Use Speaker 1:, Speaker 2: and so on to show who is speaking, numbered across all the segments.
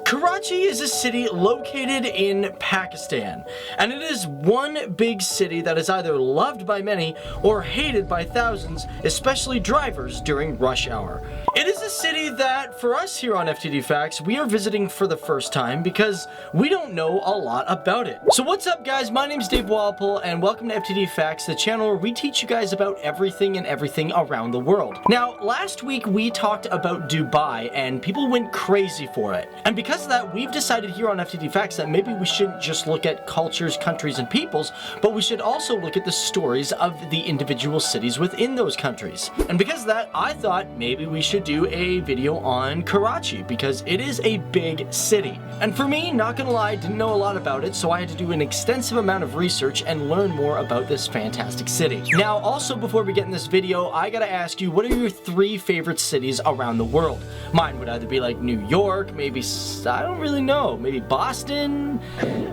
Speaker 1: Karachi is a city located in Pakistan, and it is one big city that is either loved by many or hated by thousands, especially drivers during rush hour. It is a city that, for us here on FTD Facts, we are visiting for the first time because we don't know a lot about it. So what's up guys, my name's Dave Walpole and welcome to FTD Facts, the channel where we teach you guys about everything and everything around the world. Now, last week we talked about Dubai and people went crazy for it. And because of that, we've decided here on FTD Facts that maybe we shouldn't just look at cultures, countries, and peoples, but we should also look at the stories of the individual cities within those countries. And because of that, I thought maybe we should do a video on Karachi because it is a big city. And for me, not gonna lie, I didn't know a lot about it, so I had to do an extensive amount of research and learn more about this fantastic city. Now, also before we get in this video, I gotta ask you, what are your 3 favorite cities around the world? Mine would either be like New York, maybe, I don't really know, maybe Boston?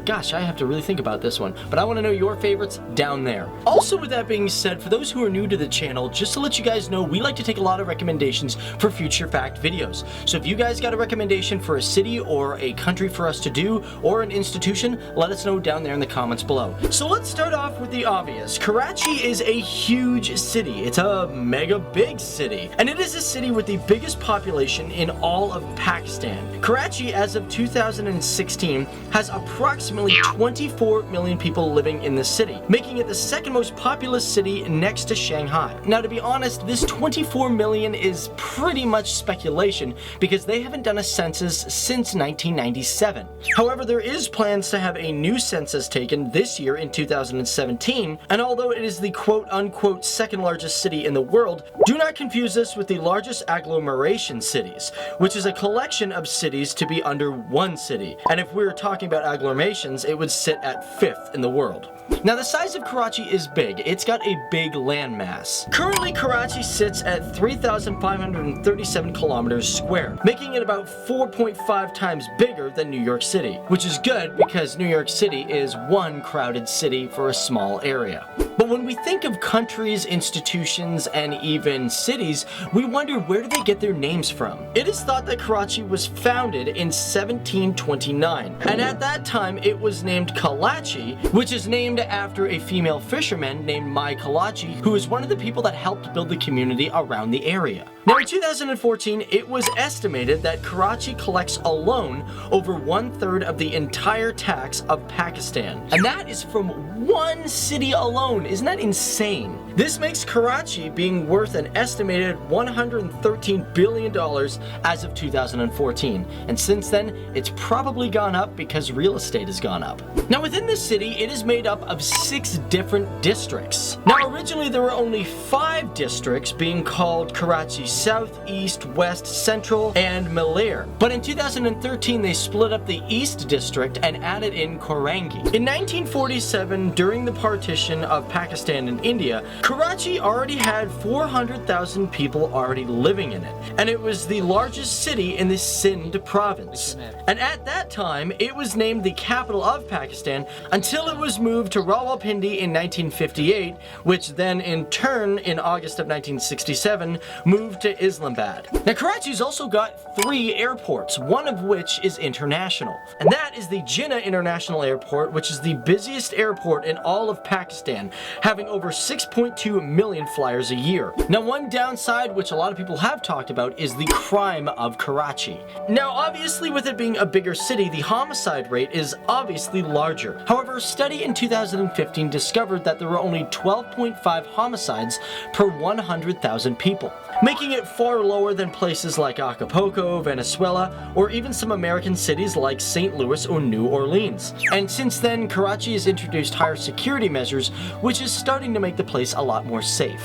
Speaker 1: Gosh, I have to really think about this one, but I wanna know your favorites down there. Also, with that being said, for those who are new to the channel, just to let you guys know, we like to take a lot of recommendations for future fact videos. So if you guys got a recommendation for a city or a country for us to do, or an institution, let us know down there in the comments below. So let's start off with the obvious. Karachi is a huge city. It's a mega big city, and it is a city with the biggest population in all of Pakistan. Karachi, as of 2016, has approximately 24 million people living in the city, making it the second most populous city next to Shanghai. Now, to be honest, this 24 million is pretty much speculation because they haven't done a census since 1997. However, there is plans to have a new census taken this year in 2017, and although it is the quote-unquote second largest city in the world, do not confuse this with the largest agglomeration cities, which is a collection of cities to be under one city. And if we were talking about agglomerations, it would sit at 5th in the world. Now, the size of Karachi is big. It's got a big landmass. Currently, Karachi sits at 3,537 kilometers square, making it about 4.5 times bigger than New York City, which is good because New York City is one crowded city for a small area. But when we think of countries, institutions, and even cities, we wonder, where do they get their names from? It is thought that Karachi was founded in 1729, and at that time it was named Kalachi, which is named after a female fisherman named Mai Kalachi, who is one of the people that helped build the community around the area. Now, in 2014, it was estimated that Karachi collects alone over 1/3 of the entire tax of Pakistan. And that is from one city alone. Isn't that insane? This makes Karachi being worth an estimated $113 billion as of 2014. And since then, it's probably gone up because real estate has gone up. Now, within the city, it is made up of 6 different districts. Now, originally there were only 5 districts, being called Karachi South, East, West, Central, and Malair. But in 2013, they split up the East District and added in Korangi. In 1947, during the partition of Pakistan and India, Karachi already had 400,000 people already living in it, and it was the largest city in the Sindh province. And at that time, it was named the capital of Pakistan until it was moved to Rawalpindi in 1958, which then in turn, in August of 1967, moved to Islamabad. Now, Karachi's also got 3 airports, one of which is international, and that is the Jinnah International Airport, which is the busiest airport in all of Pakistan, having over 6.2 million flyers a year. Now, one downside, which a lot of people have talked about, is the crime of Karachi. Now, obviously, with it being a bigger city, the homicide rate is obviously larger. However, a study in 2015 discovered that there were only 12.5 homicides per 100,000 people, making it far lower than places like Acapulco, Venezuela, or even some American cities like St. Louis or New Orleans. And since then, Karachi has introduced higher security measures, which is starting to make the place a lot more safe.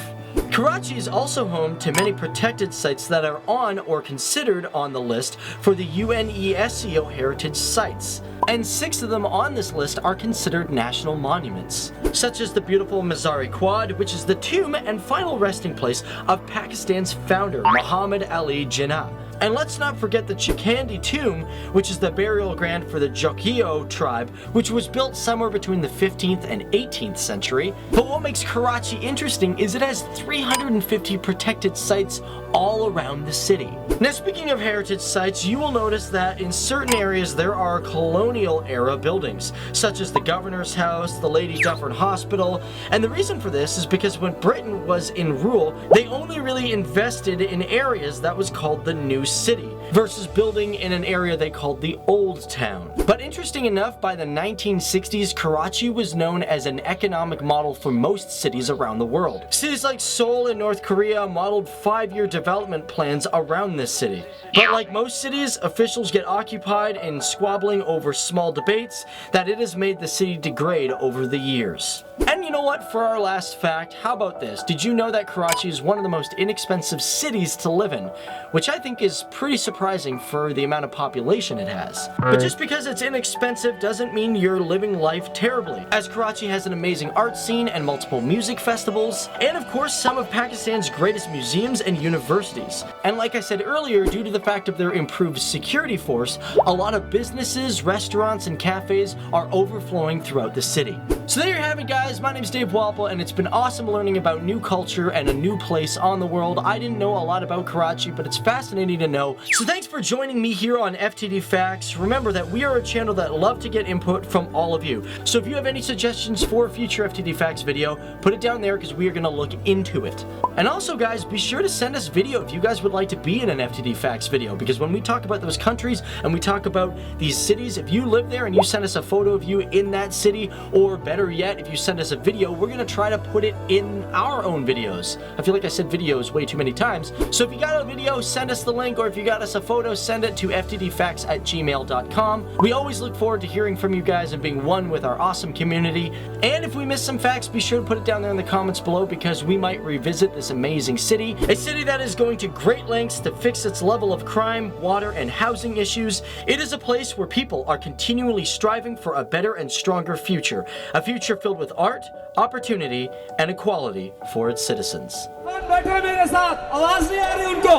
Speaker 1: Karachi is also home to many protected sites that are on or considered on the list for the UNESCO Heritage Sites, and 6 of them on this list are considered national monuments, such as the beautiful Mazar-e Quad, which is the tomb and final resting place of Pakistan's founder, Muhammad Ali Jinnah. And let's not forget the Chikandi tomb, which is the burial ground for the Jokio tribe, which was built somewhere between the 15th and 18th century. But what makes Karachi interesting is it has 350 protected sites all around the city. Now, speaking of heritage sites, you will notice that in certain areas there are colonial era buildings, such as the Governor's House, the Lady Dufferin Hospital, and the reason for this is because when Britain was in rule, they only really invested in areas that was called the New City, versus building in an area they called the Old Town. But interesting enough, by the 1960s, Karachi was known as an economic model for most cities around the world. Cities like Seoul in North Korea modeled 5-year development plans around this city. But like most cities, officials get occupied in squabbling over small debates that it has made the city degrade over the years. And you know what, for our last fact, how about this? Did you know that Karachi is one of the most inexpensive cities to live in? Which I think is pretty surprising for the amount of population it has. But just because it's inexpensive doesn't mean you're living life terribly, as Karachi has an amazing art scene and multiple music festivals, and of course some of Pakistan's greatest museums and universities. And like I said earlier, due to the fact of their improved security force, a lot of businesses, restaurants, and cafes are overflowing throughout the city. So there you have it, guys. My name's Dave Walpole, and it's been awesome learning about new culture and a new place on the world. I didn't know a lot about Karachi, but it's fascinating to know. So thanks for joining me here on FTD Facts. Remember that we are a channel that love to get input from all of you. So if you have any suggestions for a future FTD Facts video, put it down there because we are going to look into it. And also, guys, be sure to send us video if you guys would like to be in an FTD Facts video, because when we talk about those countries and we talk about these cities, if you live there and you send us a photo of you in that city, or better yet, if you send us a video, we're going to try to put it in our own videos. I feel like I said videos way too many times. So if you got a video, send us the link, or if you got us a photo, send it to ftdfacts@gmail.com. We always look forward to hearing from you guys and being one with our awesome community. And if we missed some facts, be sure to put it down there in the comments below, because we might revisit this amazing city. A city that is going to great lengths to fix its level of crime, water, and housing issues. It is a place where people are continually striving for a better and stronger future. A future filled with art, opportunity, and equality for its citizens.
Speaker 2: बैठे मेरे साथ आवाज नहीं आ रही उनको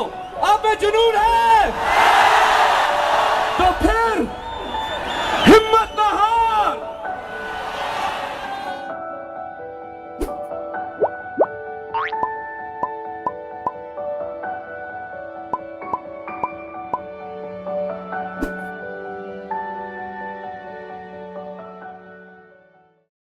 Speaker 2: आप में जुनून है तो